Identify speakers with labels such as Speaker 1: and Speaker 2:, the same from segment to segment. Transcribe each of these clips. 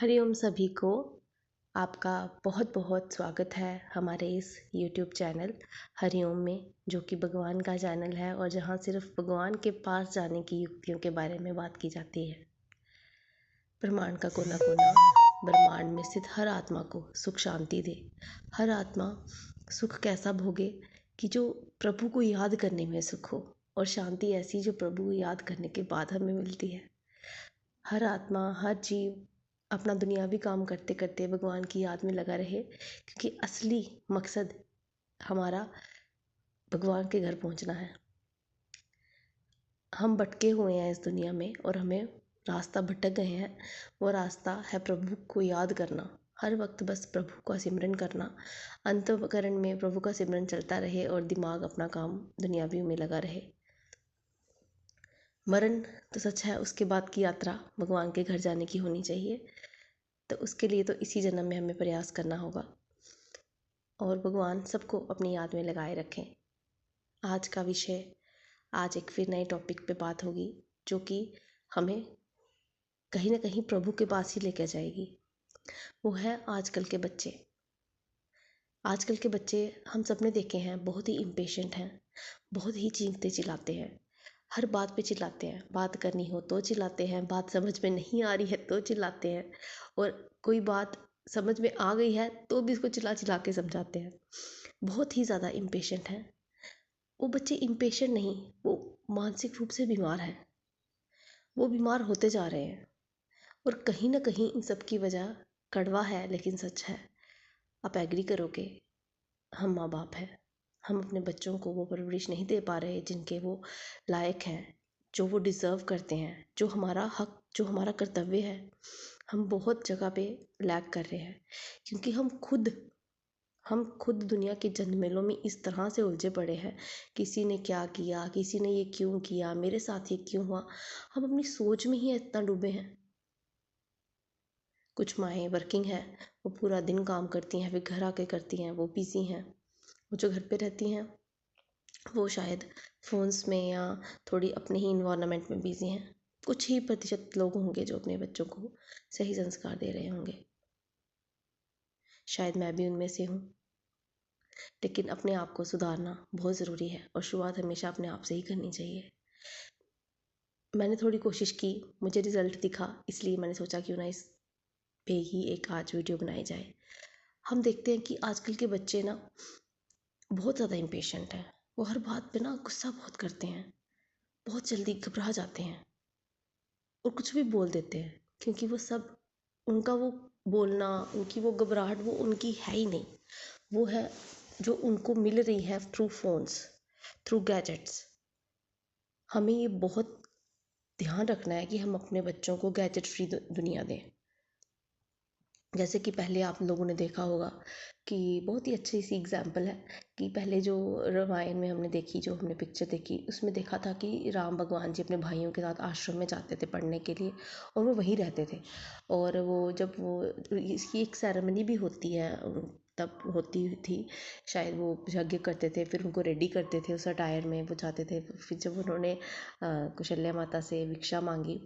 Speaker 1: हरिओम सभी को। आपका बहुत बहुत स्वागत है हमारे इस यूट्यूब चैनल हरिओम में, जो कि भगवान का चैनल है और जहाँ सिर्फ भगवान के पास जाने की युक्तियों के बारे में बात की जाती है। ब्रह्मांड का कोना कोना ब्रह्मांड में स्थित हर आत्मा को सुख शांति दे। हर आत्मा सुख कैसा भोगे कि जो प्रभु को याद करने में सुख हो, और शांति ऐसी जो प्रभु को याद करने के बाद हमें मिलती है। हर आत्मा, हर जीव अपना दुनियावी काम करते करते भगवान की याद में लगा रहे, क्योंकि असली मकसद हमारा भगवान के घर पहुंचना है। हम भटके हुए हैं इस दुनिया में और हमें रास्ता भटक गए हैं। वो रास्ता है प्रभु को याद करना, हर वक्त बस प्रभु का सिमरन करना। अंतःकरण में प्रभु का सिमरन चलता रहे और दिमाग अपना काम दुनियावी में लगा रहे। मरण तो सच है, उसके बाद की यात्रा भगवान के घर जाने की होनी चाहिए। तो उसके लिए तो इसी जन्म में हमें प्रयास करना होगा और भगवान सबको अपनी याद में लगाए रखें। आज का विषय, आज एक फिर नए टॉपिक पे बात होगी, जो कि हमें कहीं ना कहीं प्रभु के पास ही लेकर जाएगी। वो है आजकल के बच्चे। आजकल के बच्चे हम सब ने देखे हैं, बहुत ही इम्पेशेंट हैं, बहुत ही चीखते चिल्लाते हैं, हर बात पे चिल्लाते हैं। बात करनी हो तो चिल्लाते हैं, बात समझ में नहीं आ रही है तो चिल्लाते हैं, और कोई बात समझ में आ गई है तो भी इसको चिल्ला चिल्ला के समझाते हैं। बहुत ही ज़्यादा इम्पेशेंट हैं वो बच्चे। इम्पेशेंट नहीं, वो मानसिक रूप से बीमार हैं। वो बीमार होते जा रहे हैं, और कहीं ना कहीं इन सब की वजह कड़वा है लेकिन सच है। आप एग्री करोगे, हम माँ बाप हैं, हम अपने बच्चों को वो परवरिश नहीं दे पा रहे जिनके वो लायक हैं, जो वो डिज़र्व करते हैं, जो हमारा हक, जो हमारा कर्तव्य है। हम बहुत जगह पे लैग कर रहे हैं, क्योंकि हम खुद दुनिया के झंझमेलों में इस तरह से उलझे पड़े हैं। किसी ने क्या किया, किसी ने ये क्यों किया, मेरे साथ ये क्यों हुआ, हम अपनी सोच में ही इतना डूबे हैं। कुछ माएँ वर्किंग हैं, वो पूरा दिन काम करती हैं, फिर घर आके करती हैं, वो बिज़ी हैं। वो जो घर पे रहती हैं वो शायद फ़ोन्स में या थोड़ी अपने ही इन्वायरमेंट में बिज़ी हैं। कुछ ही प्रतिशत लोग होंगे जो अपने बच्चों को सही संस्कार दे रहे होंगे। शायद मैं भी उनमें से हूँ। लेकिन अपने आप को सुधारना बहुत ज़रूरी है, और शुरुआत हमेशा अपने आप से ही करनी चाहिए। मैंने थोड़ी कोशिश की, मुझे रिज़ल्ट दिखा, इसलिए मैंने सोचा क्यों ना इस पे ही एक आज वीडियो बनाई जाए। हम देखते हैं कि आजकल के बच्चे ना बहुत ज़्यादा इम्पेशेंट हैं। वो हर बात पे ना गुस्सा बहुत करते हैं, बहुत जल्दी घबरा जाते हैं और कुछ भी बोल देते हैं, क्योंकि वो सब, उनका वो बोलना, उनकी वो घबराहट, वो उनकी है ही नहीं। वो है जो उनको मिल रही है थ्रू फोन्स, थ्रू गैजेट्स। हमें ये बहुत ध्यान रखना है कि हम अपने बच्चों को गैजेट फ्री दुनिया दें। जैसे कि पहले आप लोगों ने देखा होगा कि बहुत ही अच्छी सी एग्जाम्पल है कि पहले जो रामायण में हमने देखी, जो हमने पिक्चर देखी, उसमें देखा था कि राम भगवान जी अपने भाइयों के साथ आश्रम में जाते थे पढ़ने के लिए, और वो वहीं रहते थे। और वो जब वो इसकी एक सेरेमनी भी होती है, तब होती थी शायद, वो यज्ञ करते थे, फिर उनको रेडी करते थे उस अटायर में, वो जाते थे। फिर जब उन्होंने कौशल्या माता से भिक्षा मांगी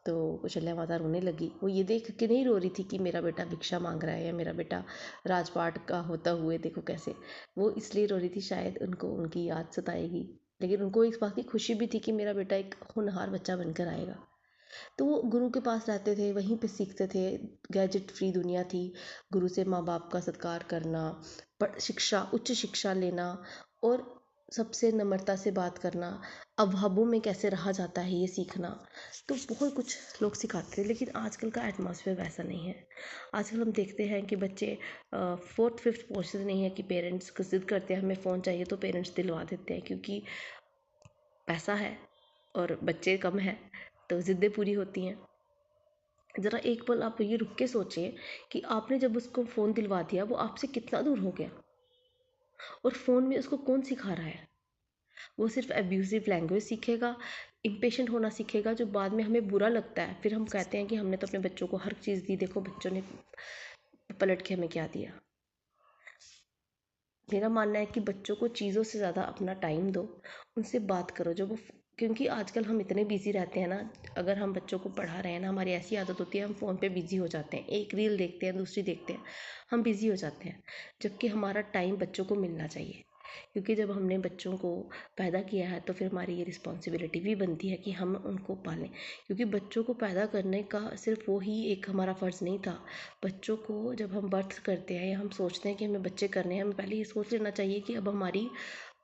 Speaker 1: तो कौशल्या माता रोने लगी। वो ये देख के नहीं रो रही थी कि मेरा बेटा भिक्षा मांग रहा है या मेरा बेटा राजपाट का होता हुए देखो कैसे। वो इसलिए रो रही थी, शायद उनको उनकी याद सताएगी, लेकिन उनको इस बात की खुशी भी थी कि मेरा बेटा एक होनहार बच्चा बनकर आएगा। तो वो गुरु के पास रहते थे, वहीं पे सीखते थे। गैजेट फ्री दुनिया थी। गुरु से माँ बाप का सत्कार करना, शिक्षा, उच्च शिक्षा लेना, और सबसे नम्रता से बात करना, अभावों में कैसे रहा जाता है ये सीखना। तो बहुत कुछ लोग सिखाते थे, लेकिन आजकल का एटमॉस्फेयर वैसा नहीं है। आजकल हम देखते हैं कि बच्चे फोर्थ फिफ्थ पहुँचते नहीं है कि पेरेंट्स को जिद करते हैं हमें फ़ोन चाहिए, तो पेरेंट्स दिलवा देते हैं, क्योंकि पैसा है और बच्चे कम हैं तो ज़िद्दें पूरी होती हैं। ज़रा एक पल आप ये रुक के सोचिए कि आपने जब उसको फ़ोन दिलवा दिया, वो आपसे कितना दूर हो गया, और फ़ोन में उसको कौन सिखा रहा है। वो सिर्फ एब्यूज़िव लैंग्वेज सीखेगा, इम्पेशेंट होना सीखेगा, जो बाद में हमें बुरा लगता है। फिर हम कहते हैं कि हमने तो अपने बच्चों को हर चीज़ दी, देखो बच्चों ने पलट के हमें क्या दिया। मेरा मानना है कि बच्चों को चीज़ों से ज़्यादा अपना टाइम दो, उनसे बात करो। जब वो क्योंकि आजकल हम इतने बिजी रहते हैं ना, अगर हम बच्चों को पढ़ा रहे हैं ना, हमारी ऐसी आदत होती है हम फ़ोन पे बिजी हो जाते हैं, एक रील देखते हैं, दूसरी देखते हैं, हम बिजी हो जाते हैं। जबकि हमारा टाइम बच्चों को मिलना चाहिए, क्योंकि जब हमने बच्चों को पैदा किया है तो फिर हमारी ये रिस्पॉन्सिबिलिटी भी बनती है कि हम उनको पालें। क्योंकि बच्चों को पैदा करने का सिर्फ वो ही एक हमारा फ़र्ज़ नहीं था। बच्चों को जब हम बर्थ करते हैं या हम सोचते हैं कि हमें बच्चे करने हैं, हमें पहले ये सोच लेना चाहिए कि अब हमारी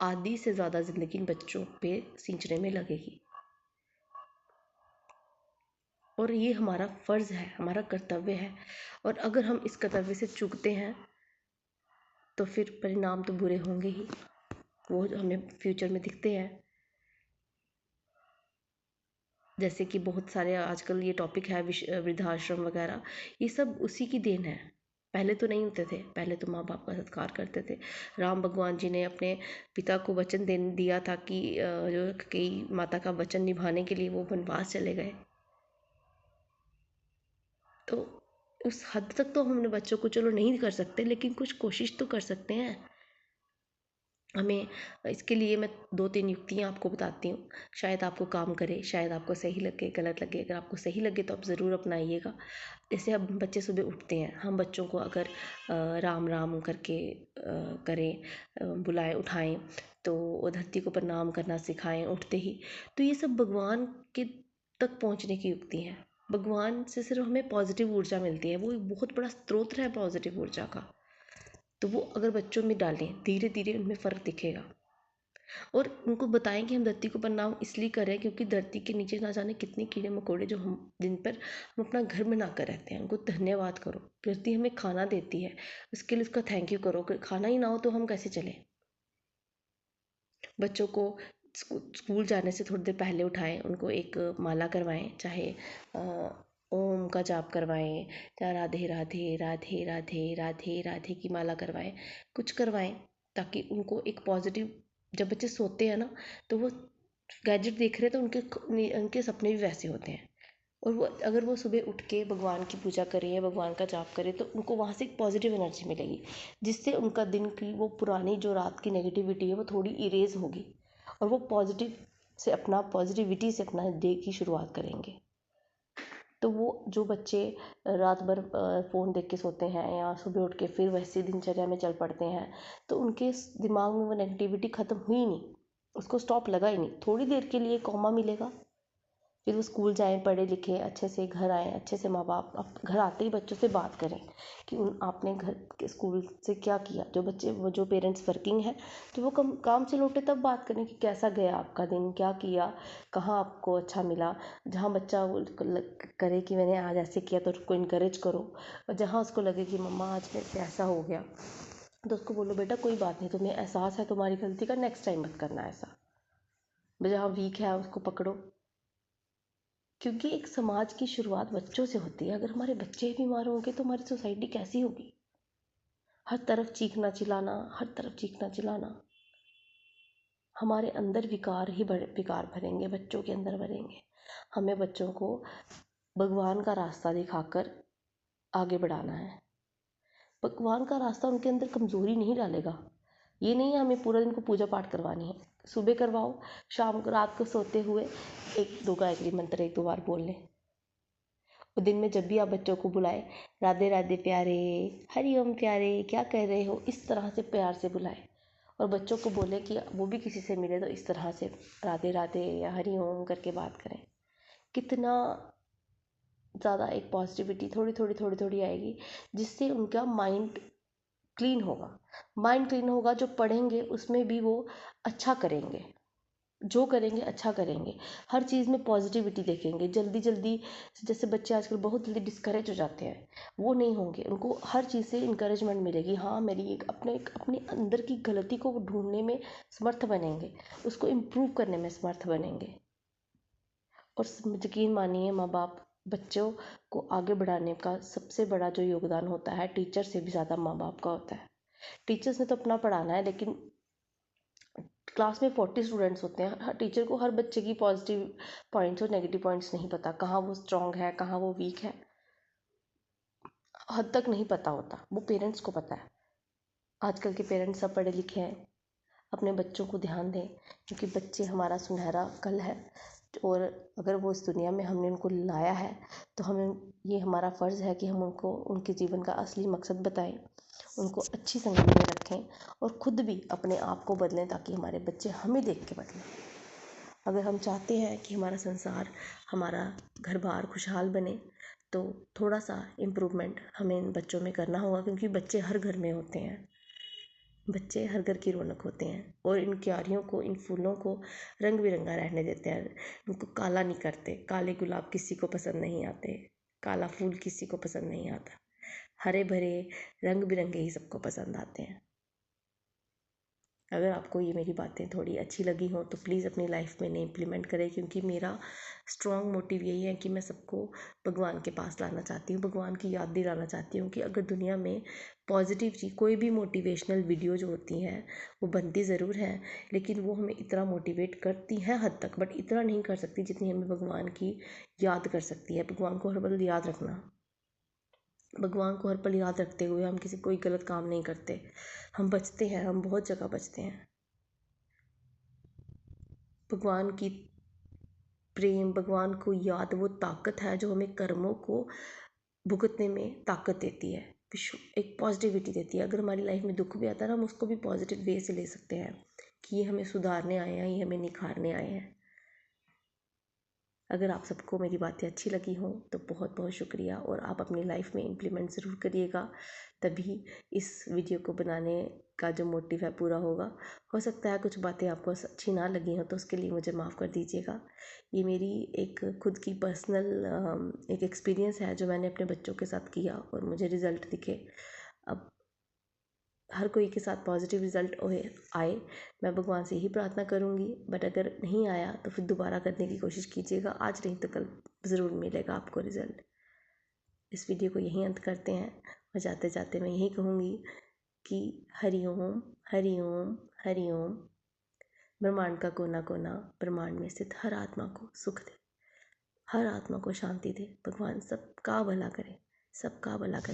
Speaker 1: आधी से ज़्यादा ज़िंदगी बच्चों पे सींचने में लगेगी, और ये हमारा फ़र्ज़ है, हमारा कर्तव्य है। और अगर हम इस कर्तव्य से चूकते हैं तो फिर परिणाम तो बुरे होंगे ही, वो हमें फ्यूचर में दिखते हैं। जैसे कि बहुत सारे आजकल ये टॉपिक है वृद्धाश्रम वगैरह, ये सब उसी की देन है। पहले तो नहीं होते थे, पहले तो माँ बाप का सत्कार करते थे। राम भगवान जी ने अपने पिता को वचन दे दिया था कि जो कई माता का वचन निभाने के लिए वो वनवास चले गए। तो उस हद तक तो हमने बच्चों को चलो नहीं कर सकते, लेकिन कुछ कोशिश तो कर सकते हैं। हमें इसके लिए मैं 2-3 युक्तियाँ आपको बताती हूँ, शायद आपको काम करे, शायद आपको सही लगे, गलत लगे। अगर आपको सही लगे तो आप ज़रूर अपनाइएगा। जैसे अब बच्चे सुबह उठते हैं, हम बच्चों को अगर राम राम करके करें, बुलाएं, उठाएं, तो वो धरती को प्रणाम करना सिखाएं उठते ही, तो ये सब भगवान के तक पहुँचने की युक्ति हैं। भगवान से सिर्फ हमें पॉजिटिव ऊर्जा मिलती है, वो एक बहुत बड़ा स्रोत है पॉजिटिव ऊर्जा का। तो वो अगर बच्चों में डालें, धीरे धीरे उनमें फ़र्क दिखेगा। और उनको बताएं कि हम धरती को प्रणाम इसलिए करें क्योंकि धरती के नीचे ना जाने कितने कीड़े मकोड़े जो हम जिन पर हम अपना घर बना कर रहते हैं, उनको धन्यवाद करो। धरती हमें खाना देती है, उसके लिए उसका थैंक यू करो। अगर खाना ही ना हो तो हम कैसे चलें। बच्चों को स्कूल जाने से थोड़ी देर पहले उठाएं, उनको एक माला करवाएं, चाहे ओम का जाप करवाएं, चाहे राधे राधे राधे राधे राधे राधे की माला करवाएं, कुछ करवाएं, ताकि उनको एक पॉजिटिव, जब बच्चे सोते हैं ना तो वो गैजेट देख रहे हैं तो उनके सपने भी वैसे होते हैं। और वो अगर वो सुबह उठ के भगवान की पूजा करें या भगवान का जाप करें तो उनको वहाँ से एक पॉजिटिव एनर्जी मिलेगी, जिससे उनका दिन की वो पुरानी जो रात की नेगेटिविटी है वो थोड़ी इरेज होगी, और वो पॉजिटिविटी से अपना डे की शुरुआत करेंगे। तो वो जो बच्चे रात भर फ़ोन देख के सोते हैं या सुबह उठ के फिर वैसी दिनचर्या में चल पड़ते हैं, तो उनके दिमाग में वो नेगेटिविटी ख़त्म हुई नहीं, उसको स्टॉप लगा ही नहीं। थोड़ी देर के लिए कॉमा मिलेगा, फिर वो स्कूल जाएं, पढ़े लिखें, अच्छे से घर आएँ, अच्छे से माँ बाप अब घर आते ही बच्चों से बात करें कि आपने घर के स्कूल से क्या किया। जो पेरेंट्स वर्किंग हैं तो वो काम से लौटे तब बात करें कि कैसा गया आपका दिन, क्या किया, कहाँ आपको अच्छा मिला। जहाँ बच्चा करे कि मैंने आज ऐसे किया तो उसको इनकरेज करो, और जहाँ उसको लगे कि मम्मा आज मेरे से ऐसा हो गया तो उसको बोलो बेटा कोई बात नहीं, तुम्हें एहसास है तुम्हारी गलती का, नेक्स्ट टाइम मत करना ऐसा। जहाँ वीक है उसको पकड़ो, क्योंकि एक समाज की शुरुआत बच्चों से होती है। अगर हमारे बच्चे ही बीमार होंगे तो हमारी सोसाइटी कैसी होगी। हर तरफ चीखना चिल्लाना, हर तरफ चीखना चिल्लाना, हमारे अंदर विकार भरेंगे, बच्चों के अंदर भरेंगे। हमें बच्चों को भगवान का रास्ता दिखाकर आगे बढ़ाना है। भगवान का रास्ता उनके अंदर कमज़ोरी नहीं डालेगा। ये नहीं है हमें पूरा दिन को पूजा पाठ करवानी है, सुबह करवाओ, शाम को रात को सोते हुए 1-2 गायत्री मंत्र 1-2 बार बोल लें। और दिन में जब भी आप बच्चों को बुलाएं, राधे राधे प्यारे, हरि ओम प्यारे, क्या कर रहे हो, इस तरह से प्यार से बुलाएं। और बच्चों को बोले कि वो भी किसी से मिले तो इस तरह से राधे राधे या हरि ओम करके बात करें। कितना ज़्यादा एक पॉजिटिविटी थोड़ी थोड़ी थोड़ी थोड़ी आएगी, जिससे उनका माइंड क्लीन होगा। माइंड क्लीन होगा, जो पढ़ेंगे उसमें भी वो अच्छा करेंगे, जो करेंगे अच्छा करेंगे, हर चीज़ में पॉजिटिविटी देखेंगे। जल्दी जल्दी जैसे बच्चे आजकल बहुत जल्दी डिस्करेज हो जाते हैं, वो नहीं होंगे। उनको हर चीज़ से इंकरेजमेंट मिलेगी। हाँ, मेरी अपने अंदर की गलती को वो ढूंढने में समर्थ बनेंगे, उसको इम्प्रूव करने में समर्थ बनेंगे। और यकीन मानिए, माँ बाप बच्चों को आगे बढ़ाने का सबसे बड़ा जो योगदान होता है, टीचर से भी ज़्यादा माँ बाप का होता है। टीचर्स ने तो अपना पढ़ाना है, लेकिन क्लास में 40 स्टूडेंट्स होते हैं, हर टीचर को हर बच्चे की पॉजिटिव पॉइंट्स और नेगेटिव पॉइंट्स नहीं पता, कहाँ वो स्ट्रांग है, कहाँ वो वीक है, हद तक नहीं पता होता। वो पेरेंट्स को पता है। आजकल के पेरेंट्स सब पढ़े लिखे हैं, अपने बच्चों को ध्यान दें, क्योंकि बच्चे हमारा सुनहरा कल है। और अगर वो इस दुनिया में हमने उनको लाया है तो हमें ये हमारा फ़र्ज़ है कि हम उनको उनके जीवन का असली मकसद बताएं, उनको अच्छी संगत में रखें और ख़ुद भी अपने आप को बदलें ताकि हमारे बच्चे हमें देख के बदलें। अगर हम चाहते हैं कि हमारा संसार, हमारा घर बार खुशहाल बने तो थोड़ा सा इम्प्रूवमेंट हमें इन बच्चों में करना होगा, क्योंकि बच्चे हर घर में होते हैं, बच्चे हर घर की रौनक होते हैं और इन क्यारियों को, इन फूलों को रंग बिरंगा रहने देते हैं, उनको काला नहीं करते। काले गुलाब किसी को पसंद नहीं आते, काला फूल किसी को पसंद नहीं आता, हरे भरे रंग बिरंगे ही सबको पसंद आते हैं। अगर आपको ये मेरी बातें थोड़ी अच्छी लगी हों तो प्लीज़ अपनी लाइफ में इन्हें इम्प्लीमेंट करें, क्योंकि मेरा स्ट्रॉन्ग मोटिव यही है कि मैं सबको भगवान के पास लाना चाहती हूँ, भगवान की याद दिलाना चाहती हूँ कि अगर दुनिया में पॉजिटिव चीज़, कोई भी मोटिवेशनल वीडियो जो होती हैं वो बनती ज़रूर हैं, लेकिन वो हमें इतना मोटिवेट करती हैं हद तक, बट इतना नहीं कर सकती जितनी हमें भगवान की याद कर सकती है। भगवान को हर पल याद रखना, भगवान को हर पल याद रखते हुए हम किसी कोई गलत काम नहीं करते। हम बचते हैं, हम बहुत जगह बचते हैं। भगवान की प्रेम, भगवान को याद वो ताकत है जो हमें कर्मों को भुगतने में ताकत देती है, एक पॉजिटिविटी देती है। अगर हमारी लाइफ में दुख भी आता है ना, हम उसको भी पॉजिटिव वे से ले सकते हैं कि ये हमें सुधारने आए हैं, ये हमें निखारने आए हैं। अगर आप सबको मेरी बातें अच्छी लगी हों तो बहुत बहुत शुक्रिया, और आप अपनी लाइफ में इम्प्लीमेंट ज़रूर करिएगा, तभी इस वीडियो को बनाने का जो मोटिव है पूरा होगा। हो सकता है कुछ बातें आपको अच्छी ना लगी हों तो उसके लिए मुझे माफ़ कर दीजिएगा। ये मेरी एक खुद की पर्सनल एक एक्सपीरियंस है जो मैंने अपने बच्चों के साथ किया और मुझे रिज़ल्ट दिखे। अब हर कोई के साथ पॉजिटिव रिज़ल्ट आए, मैं भगवान से यही प्रार्थना करूँगी, बट अगर नहीं आया तो फिर दोबारा करने की कोशिश कीजिएगा, आज नहीं तो कल ज़रूर मिलेगा आपको रिज़ल्ट। इस वीडियो को यहीं अंत करते हैं और जाते जाते मैं यही कहूँगी कि हरि ओम, हरि ओम, हरि ओम। ब्रह्मांड का कोना कोना, ब्रह्मांड में स्थित हर आत्मा को सुख दे, हर आत्मा को शांति दे। भगवान सबका भला करे, सबका भला करे।